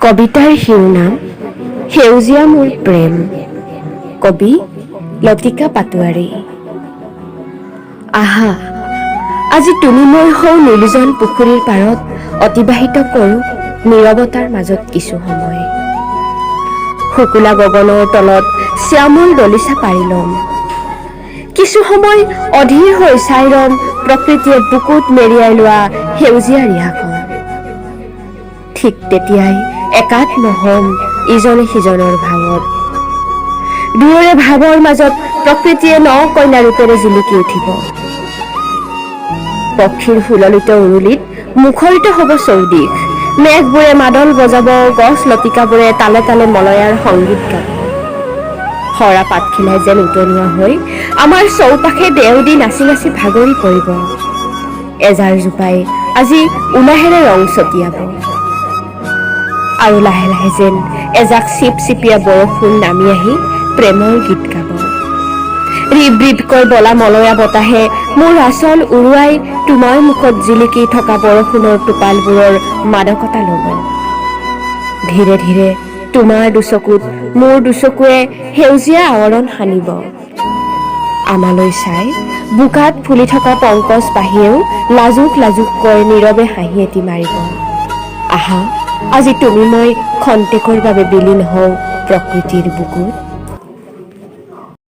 কবিতাৰ শিৰোনাম সেউজীয়া মোৰ প্ৰেম। কবি লতিকা পাটোৱাৰী। আহা আজি তুমি মই হওঁ নিৰ্জন পুখুৰীৰ পাৰত অতিবাহিত কৰোঁ নীৰৱতাৰ মাজত কিছু সময়। শুকুলা গগনৰ তলত শ্যামল দলিচা পাৰি ল'ম। কিছু সময় অধীৰ হৈ চাই ৰম প্ৰকৃতিয়ে বুকুত মেৰিয়াই লোৱা সেউজীয়া ৰিহাখন। ঠিক তেতিয়াই একাত্ম হ'ম ইজনে সিজনৰ ভাৱত। দুয়োৰে ভাৱৰ মাজত প্ৰকৃতিয়ে ন কন্যা ৰূপেৰে জিলিকি উঠিব। পক্ষীৰ সুললিত উৰুলিত মুখৰিত হ'ব চৌদিশ। মেঘবোৰে মাদল বজাব, গছ লতিকাবোৰে তালে তালে মলয়াৰ সংগীত গাব। সৰা পাতখিলাই যেন উতলোৱা হৈ আমাৰ চৌপাশে দেও দি নাচি নাচি ভাগৰি পৰিব। এজাৰ জোপাই আজি উলাহেৰে ৰং ছটিয়াব। আৰু লাহে লাহে যেন এজাক চিপচিপীয়া বৰষুণ নামি আহি প্ৰেমৰ গীত গাব। ৰিব ৰিবকৈ বলা মলয়া বতাহে মোৰ আঁচল উৰুৱাই তোমাৰ মুখত জিলিকি থকা বৰষুণৰ টোপালবোৰৰ মাদকতা ল'ব। ধীৰে ধীৰে তোমাৰ দুচকুত মোৰ দুচকুৱে সেউজীয়া আৱৰণ সানিব। আমালৈ চাই বোকাত ফুলি থকা পংকজ পাহিয়েও লাজুক লাজুককৈ নীৰৱে হাঁহি এটি মাৰিব। আহা আজি তুমি মই খন্তেকৰ বাবে বিলীন হওঁ প্ৰকৃতিৰ বুকুত।